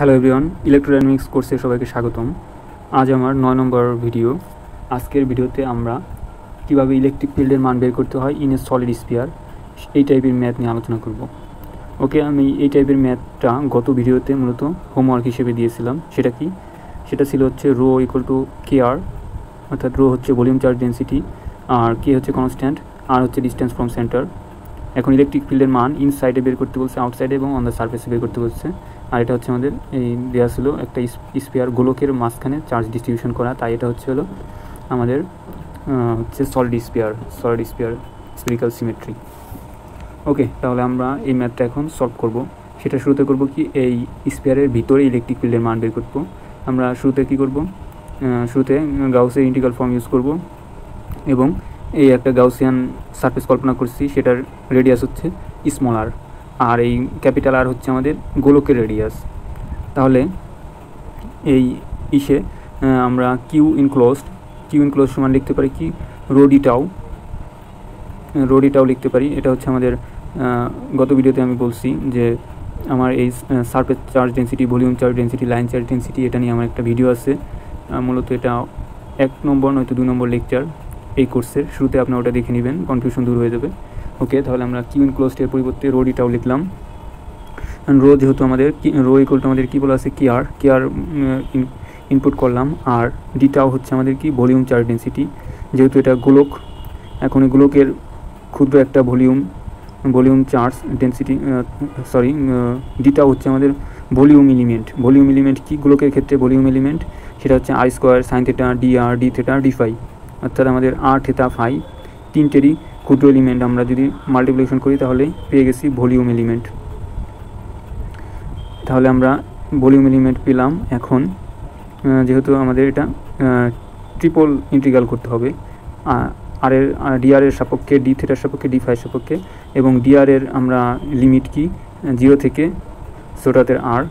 Hello everyone, ইলেকট্রোডাইনামিক্স কোর্সে সবাইকে স্বাগতম। আজ আমার 9 নম্বর ভিডিও। আজকের ভিডিওতে আমরা কিভাবে ইলেকট্রিক ফিল্ডের মান বের করতে হয় ইন এ সলিড স্পিয়ার এই টাইপের ম্যাথ নিয়ে আলোচনা করব। ওকে, আমি এই টাইপের ম্যাথটা গত ভিডিওতে মূলত হোমওয়ার্ক হিসেবে দিয়েছিলাম। সেটা ছিল হচ্ছে রো ইকুয়াল টু কে আর, অর্থাৎ রো হচ্ছে ভলিউম চার্জ ডেন্সিটি, আর কে হচ্ছে কনস্ট্যান্ট, আর হচ্ছে ডিস্টেন্স ফ্রম সেন্টার। এখন ইলেকট্রিক ফিল্ডের মান ইনসাইডে বের করতে বলছে, আউটসাইডে এবং অন দ্য সারফেসে বের করতে বলছে। আর এটা হচ্ছে আমাদের এই দেওয়া ছিল একটা স্পিয়ার গোলকের মাঝখানে চার্জ ডিস্ট্রিবিউশন করা, তাই এটা হচ্ছে আমাদের হচ্ছে সলিড স্পিয়ার স্ফেরিক্যাল সিমেট্রি। ওকে, তাহলে আমরা এই ম্যাথটা এখন সলভ করব। সেটা শুরুতে করব কি, এই স্পিয়ারের ভিতরে ইলেকট্রিক ফিল্ডের মান বের করব। আমরা শুরুতে কি করব, শুরুতে গাউসের ইন্টিগ্রাল ফর্ম ইউজ করব এবং এই একটা গাউসিয়ান সারফেস কল্পনা করছি, সেটার রেডিয়াস হচ্ছে স্মল আর এই ক্যাপিটাল আর হচ্ছে আমাদের গোলকের রেডিয়াস। তাহলে এই আমরা কিউ ইনক্লোজড সমান লিখতে পারি কি, রো ডি টাউ লিখতে পারি। এটা হচ্ছে আমাদের গত ভিডিওতে আমি বলছি যে আমার এই surface charge density, volume charge density, line charge density, এটা নিয়ে আমার একটা ভিডিও আছে। মূলত এটা 1 নম্বর নয়তো 2 নম্বর লেকচার এই কোর্সের। শুরুতে আপনারা ওটা দেখে নেবেন, কনফিউশন দূর হয়ে যাবে। ওকে, তাহলে আমরা কিউ ইনক্লোজডের পরিবর্তে রো ডি টাউ লিখলাম। রো যেহেতু আমাদের রো ইকুয়াল টু আমাদের কী বলা আছে, কে আর ইনপুট করলাম, আর ডি টাউ হচ্ছে আমাদের কি ভলিউম চার্জ ডেন্সিটি। যেহেতু এটা গোলক, এখন এই গোলকের ক্ষুদ্র একটা volume charge density, D tau হচ্ছে আমাদের ভলিউম এলিমেন্ট কি গোলকের ক্ষেত্রে ভলিউম এলিমেন্ট, সেটা হচ্ছে I square sine theta D R D theta D phi, অর্থাৎ আমাদের আর থেটা ফাই তিনটেরই ক্ষুদ্র এলিমেন্ট আমরা যদি মাল্টিপ্লিকেশন করি তাহলে পেয়ে গেছি ভলিউম এলিমেন্ট। তাহলে আমরা ভলিউম এলিমেন্ট পেলাম। এখন যেহেতু আমাদের এটা ট্রিপল ইন্টিগ্রাল করতে হবে, ডিআরের সাপেক্ষে, ডি থেটার সাপেক্ষে, ডি ফাইয়ের সাপেক্ষে, এবং ডিআরের আমরা লিমিট কি 0 থেকে ছোট হাতের আর।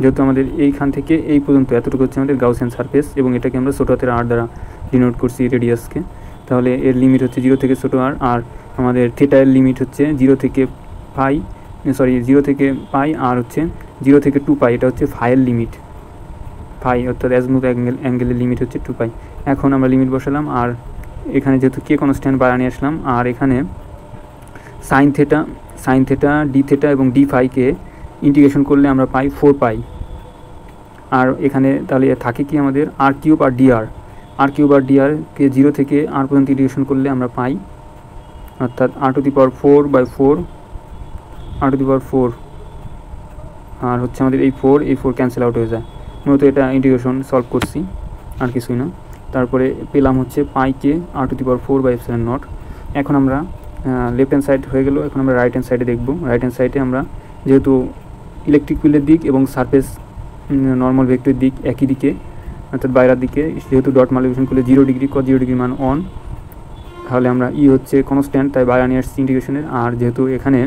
যেহেতু আমাদের এইখান থেকে এই পর্যন্ত এতটুকু হচ্ছে আমাদের গাউসিয়ান সারফেস, এবং এটাকে আমরা ছোট হাতের আর দ্বারা ডিনোট করছি রেডিয়াসকে। তাহলে এর লিমিট হচ্ছে 0 থেকে ছোটো আর আমাদের থেটার লিমিট হচ্ছে 0 থেকে পাই, আর হচ্ছে 0 থেকে 2 পাই, এটা হচ্ছে ফাইয়ের লিমিট, অর্থাৎ অ্যাজমুথ অ্যাঙ্গেলের লিমিট হচ্ছে 2 পাই। এখন আমরা লিমিট বসালাম, আর এখানে যেহেতু কে কনস্ট্যান্ট বাড়া নিয়ে আসলাম, আর এখানে সাইন থেটা ডি থেটা এবং ডি ফাইকে ইন্টিগ্রেশন করলে আমরা পাই 4 পাই। আর এখানে তাহলে থাকে কি আমাদের আর কিউব আর ডিআরকে 0 থেকে আর পর্যন্ত ইন্টিগ্রেশন করলে আমরা পাই, অর্থাৎ r⁴/4 আর হচ্ছে আমাদের এই 4 ক্যান্সেল আউট হয়ে যায়। মূলত এটা ইন্টিগ্রেশন সলভ করছি, আর কিছুই না। তারপরে পেলাম হচ্ছে পাইকে r⁴/ε0। এখন আমরা লেফট হ্যান্ড সাইড হয়ে গেল, এখন আমরা রাইট হ্যান্ড সাইডে দেখব। রাইট হ্যান্ড সাইডে আমরা যেহেতু ইলেকট্রিক ফিল্ডের দিক এবং সারফেস নর্মাল ভেক্টরের দিক একই দিকে, অর্থাৎ বাইরের দিকে, যেহেতু ডট মাল্টিপ্লিকেশন করলে 0 ডিগ্রি cos 0 ডিগ্রি মান অন, তাহলে আমরা হচ্ছে কনস্ট্যান্ট, তাই বাইরে নিয়ে আসছি ইন্টিগ্রেশনের। আর যেহেতু এখানে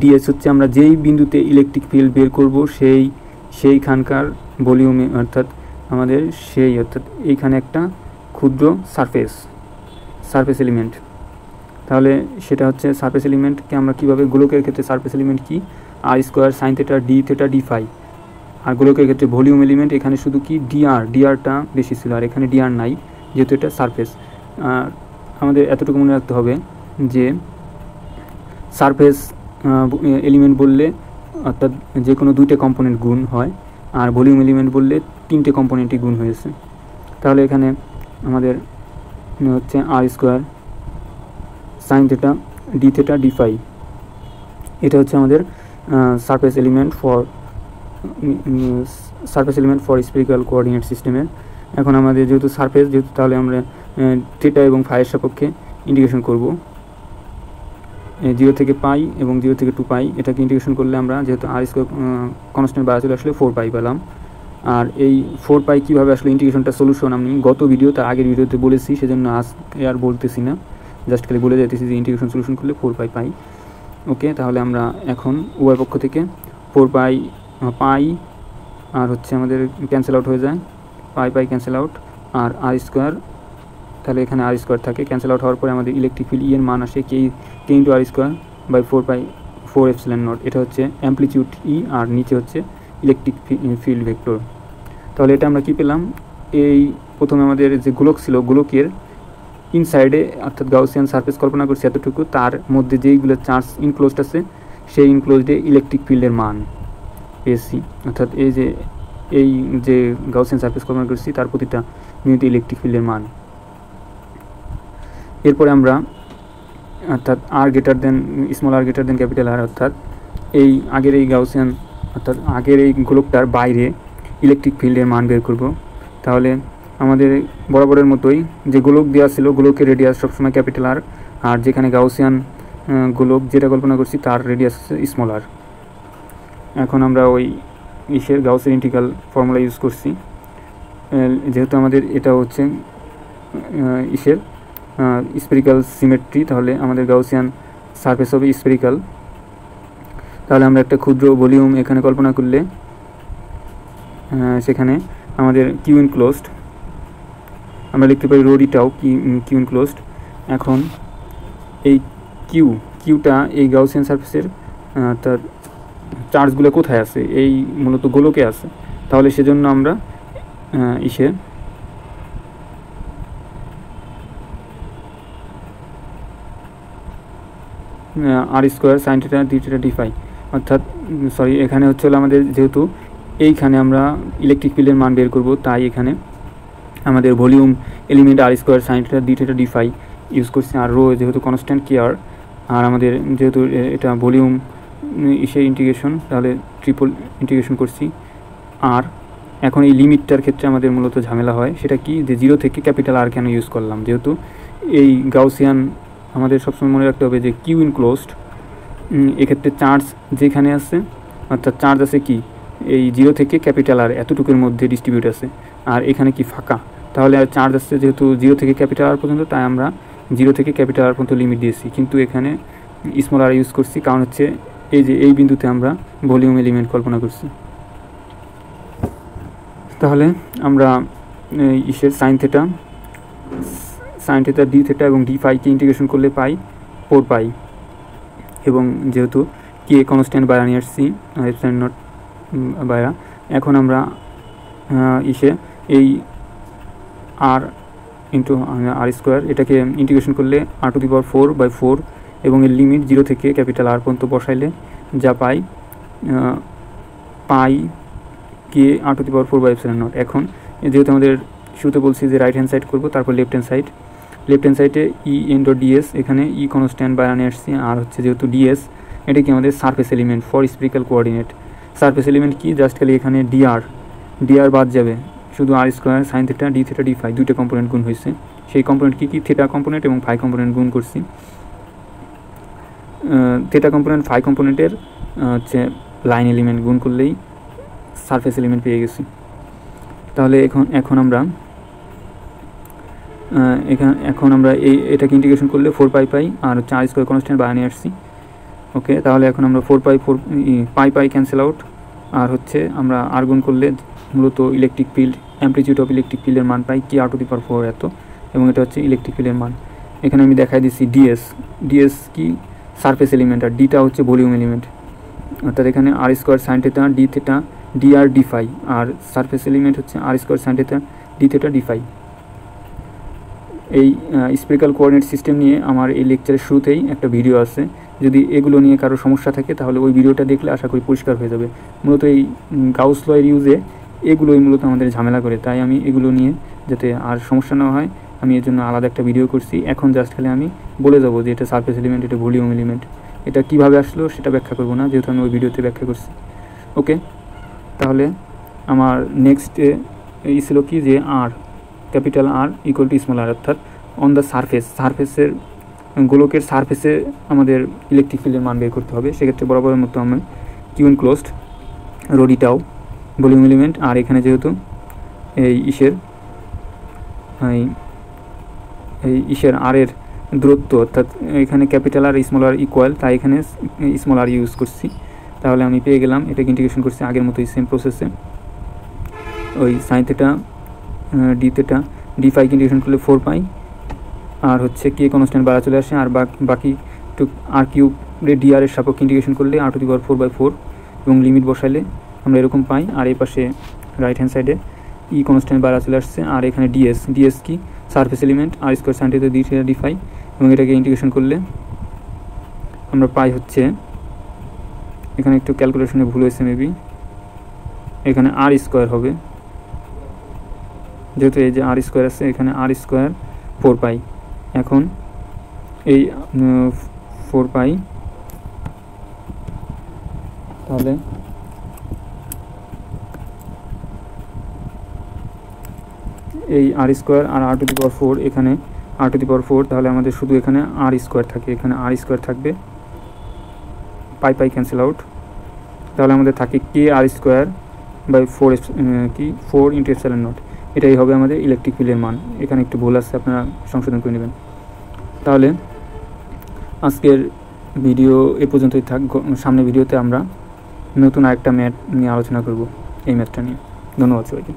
ডিএস হচ্ছে আমরা যেই বিন্দুতে ইলেকট্রিক ফিল্ড বের করব সেইখানকার ভলিউমে, অর্থাৎ এইখানে একটা ক্ষুদ্র সারফেস এলিমেন্ট। তাহলে সেটা হচ্ছে সারফেস এলিমেন্টকে আমরা কীভাবে, গোলকের ক্ষেত্রে সারফেস এলিমেন্ট কি r square sine theta D phi, আর গোলকের ক্ষেত্রে ভলিউম এলিমেন্ট এখানে শুধু কি ডিআরটা বেশি ছিল, আর এখানে ডিআর নাই, যেহেতু এটা সারফেস। আমাদের এতটুকু মনে রাখতে হবে যে সারফেস এলিমেন্ট বললে অর্থাৎ যে কোনো 2টে কম্পোনেন্ট গুণ হয়, আর ভলিউম এলিমেন্ট বললে 3টে কম্পোনেন্টই গুণ হয়েছে। তাহলে এখানে আমাদের হচ্ছে r square sine theta D phi, এটা হচ্ছে আমাদের surface element for spherical coordinate সিস্টেমের। এখন আমাদের যেহেতু সারফেস, তাহলে আমরা থেটা এবং ফাইয়ের সাপেক্ষে ইন্টিগ্রেশন করব 0 থেকে পাই এবং 0 থেকে 2 পাই। এটাকে ইন্টিগ্রেশন করলে আমরা যেহেতু আর স্কোয়ার কনস্ট্যান্ট বাড়া চলে আসলে 4 পাই পেলাম। আর এই 4 পাই কীভাবে আসলে ইন্টিগ্রেশনটা সলিউশন আমি গত আগের ভিডিওতে বলেছি, সেজন্য আজকে আর বলতেছি না, জাস্ট খালি বলে যাইতেছি যে ইন্টিগ্রেশন সলিউশন করলে 4 পাই। ওকে, তাহলে আমরা এখন উভয় পক্ষ থেকে 4 পাই আর হচ্ছে আমাদের ক্যান্সেল আউট হয়ে যায়, পাই ক্যান্সেল আউট, আর আর স্কোয়ার, তাহলে এখানে আর স্কোয়ার থাকে, ক্যান্সেল আউট হওয়ার পরে আমাদের ইলেকট্রিক ফিল্ড এর মান আসে কে into r square by 4 4 epsilon naught. এটা হচ্ছে অ্যামপ্লিটিউড ই আর নিচে হচ্ছে ইলেকট্রিক ফিল্ড ভেক্টর। তাহলে এটা আমরা কি পেলাম, এই প্রথমে আমাদের যে গোলক ছিল গোলকের ইনসাইডে অর্থাৎ গাউসিয়ান সারফেস কল্পনা করছি এতটুকু, তার মধ্যে যেইগুলো চার্জ ইনক্লোজড আছে সেই ইনক্লোজডে ইলেকট্রিক ফিল্ডের মান পেয়েছি। অর্থাৎ এই যে গাউসিয়ান সারফেস কল্পনা করছি তার প্রতিটা মিনিটে ইলেকট্রিক ফিল্ডের মান। এরপরে আমরা অর্থাৎ আর গ্রেটার দেন স্মল আর গ্রেটার দেন ক্যাপিটাল আর, অর্থাৎ এই আগের এই গাউসিয়ান অর্থাৎ আগের এই গোলকটার বাইরে ইলেকট্রিক ফিল্ডের মান বের করব। তাহলে আমাদের বরাবরের মতোই যে গোলক দেওয়া ছিল গোলকের রেডিয়াস সবসময় ক্যাপিটাল আর, আর যেখানে গাউসিয়ান গোলক যেটা কল্পনা করছি তার রেডিয়াস স্মল আর। এখন আমরা ওই গাউসের ইন্টিগ্রাল ফর্মুলা ইউজ করছি, যেহেতু আমাদের এটা হচ্ছে স্ফেরিক্যাল সিমেট্রি, তাহলে আমাদের গাউসিয়ান সারফেস হবে স্ফেরিক্যাল। তাহলে আমরা একটা ক্ষুদ্র ভলিউম এখানে কল্পনা করলে সেখানে আমাদের কিউ ইনক্লোজড আমরা লিখতে পারি rho D tau Q enclosed. এখন এই কিউটা এই গাউসিয়ান সারফেসের তার চার্জগুলো কোথায় আছে, এই মূলত গোলকে আছে। তাহলে সেজন্য আমরা r square sine theta d theta d phi, অর্থাৎ এখানে হচ্ছে আমাদের যেহেতু এইখানে আমরা ইলেকট্রিক ফিল্ডের মান বের করব, তাই এখানে আমাদের volume element r square sine theta d theta d phi use করছি। আর রো যেহেতু কনস্ট্যান্ট কেয়ার, আর আমাদের যেহেতু এটা ভলিউম ইন্টিগ্রেশন, তাহলে ট্রিপল ইন্টিগ্রেশন করছি। আর এখন এই লিমিটটার ক্ষেত্রে আমাদের মূলত ঝামেলা হয়, সেটা কি যে 0 থেকে ক্যাপিটাল আর কেন ইউজ করলাম, যেহেতু এই গাউসিয়ান আমাদের সবসময় মনে রাখতে হবে যে কিউ ইনক্লোজড, এক্ষেত্রে চার্জ যেখানে আছে অর্থাৎ চার্জ আছে কি এই 0 থেকে ক্যাপিটাল আর এতটুকুর মধ্যে ডিস্ট্রিবিউট আছে, আর এখানে কি ফাঁকা, তাহলে আর চার্জ আসছে যেহেতু 0 থেকে ক্যাপিটাল আর পর্যন্ত, তাই আমরা 0 থেকে ক্যাপিটাল আর পর্যন্ত লিমিট দিয়েছি। কিন্তু এখানে স্মল আর ইউজ করছি কারণ হচ্ছে এই বিন্দুতে আমরা ভলিউম এলিমেন্ট কল্পনা করছি। তাহলে আমরা সাইন থিটা ডি থিটা এবং ডি ফাইকে ইন্টিগ্রেশন করলে পাই 4 পাই, এবং যেহেতু কে কনস্ট্যান্ট বাইরে নিয়ে আসছি এপসাইলন নট বাইরা, এখন আমরা এই আর ইন্টু আর স্কোয়ার এটাকে ইন্টিগ্রেশন করলে r⁴/4 এবং এর লিমিট 0 থেকে ক্যাপিটাল আর পর্যন্ত বসাইলে যা পাই কে r⁴/ε0। এখন যেহেতু আমাদের শুরুতে বলছি যে রাইট হ্যান্ড সাইড করবো, তারপর লেফট হ্যান্ড সাইডে en.ds, এখানে ই কনস্ট্যান্ট বাইরে নিয়ে আসছি, আর হচ্ছে যেহেতু ds এটা কি আমাদের surface element for spherical coordinate. Surface element কি জাস্ট খালি এখানে dr বাদ যাবে, শুধু r square sine theta d theta d phi দুইটা কম্পোনেন্ট গুণ হয়েছে। সেই কম্পোনেন্ট কি থিটা কম্পোনেন্ট এবং ফাই কম্পোনেন্ট গুণ করছি। থিটা কম্পোনেন্ট ফাই কম্পোনেন্টের হচ্ছে লাইন এলিমেন্ট গুণ করলেই সারফেস এলিমেন্ট পেয়ে গেছি। তাহলে এখন আমরা এটাকে ইন্টিগ্রেশন করলে 4 পাই আর হচ্ছে আর স্কোয়ার কনস্ট্যান্ট বাইরে নিয়ে আসছি। ওকে, তাহলে এখন আমরা 4 পাই ক্যান্সেল আউট, আর হচ্ছে আমরা আর গুণ করলে মূলত electric field amplitude of electric ফিল্ডের মান পাই কি r⁴ এত, এবং এটা হচ্ছে ইলেকট্রিক ফিল্ডের মান। এখানে আমি দেখাই দিচ্ছি ডিএস কি সারফেস এলিমেন্ট, আর ডিটা হচ্ছে ভলিউম এলিমেন্ট। অর্থাৎ এখানে r square sine theta d theta dr d phi, আর সারফেস এলিমেন্ট হচ্ছে r square sine theta d theta d phi. এই স্ফেরিক্যাল কোঅর্ডিনেট সিস্টেম নিয়ে আমার এই লেকচারের শুরুতেই একটা ভিডিও আছে, যদি এগুলো নিয়ে কারো সমস্যা থাকে তাহলে ওই ভিডিওটা দেখলে আশা করি পরিষ্কার হয়ে যাবে। মূলত এই গাউস লয়ের ইউজে এগুলোই মূলত আমাদের ঝামেলা করে, তাই আমি এগুলো নিয়ে যাতে আর সমস্যা না হয় আমি এর জন্য আলাদা একটা ভিডিও করছি। এখন জাস্ট খালি আমি বলে দেবো যে এটা সারফেস এলিমেন্ট, এটা ভলিউম এলিমেন্ট, এটা কীভাবে আসলো সেটা ব্যাখ্যা করবো না, যেহেতু আমি ওই ভিডিওতে ব্যাখ্যা করছি। ওকে, তাহলে আমার নেক্সটে ছিল কি যে capital R equal to small r, অর্থাৎ অন দ্য সারফেসের গোলকের সারফেসে আমাদের ইলেকট্রিক ফিল্ডের মান বের করতে হবে। সেক্ষেত্রে বরাবরের মতো আমি Q enclosed rho D tau volume element, আর এখানে যেহেতু এই আর এর দূরত্ব, অর্থাৎ এখানে capital R small r equal, তাই এখানে স্মল আর ইউজ করছি। তাহলে আমি পেয়ে গেলাম, এটাকে ইন্টিগ্রেশন করছি আগের মতোই সেম প্রসেসে, ওই sine theta d theta d ফাইকে ইন্টিগ্রেশন করলে 4 পাই, আর হচ্ছে কে কনস্ট্যান্ট বাড়া চলে আসে, আর বাকি টুক আর কিউব ডিআর এর সাপেক্ষে ইন্টিগ্রেশন করলে r⁴/4 এবং লিমিট বসাইলে আমরা এরকম পাই। আর এই পাশে রাইট হ্যান্ড সাইডে ই কনস্ট্যান্ট বাইরে চলে আসছে। আর এখানে ডিএস কি surface element r² sin θ d⁵ এবং এটাকে ইন্টিগ্রেশন করলে আমরা পাই হচ্ছে, এখানে একটু ক্যালকুলেশনে ভুল হয়েছে মেবি, এখানে r² হবে, যেহেতু এই যে r² আছে এখানে r² 4 পাই। এখন এই 4 পাই, তাহলে এই r² আর r⁴ এখানে r⁴, তাহলে আমাদের শুধু এখানে r² থাকে, এখানে r² থাকবে, পাই ক্যান্সেল আউট, তাহলে আমাদের থাকে কে r²/4 কি 4 × ε0। এটাই হবে আমাদের ইলেকট্রিক ফিল্ডের মান। এখানে একটু ভুল আছে, আপনারা সংশোধন করে নেবেন। তাহলে আজকের ভিডিও এ পর্যন্তই থাক। সামনের ভিডিওতে আমরা নতুন আরেকটা ম্যাথ নিয়ে আলোচনা করব, এই ম্যাথটা নিয়ে। ধন্যবাদ সবাইকে।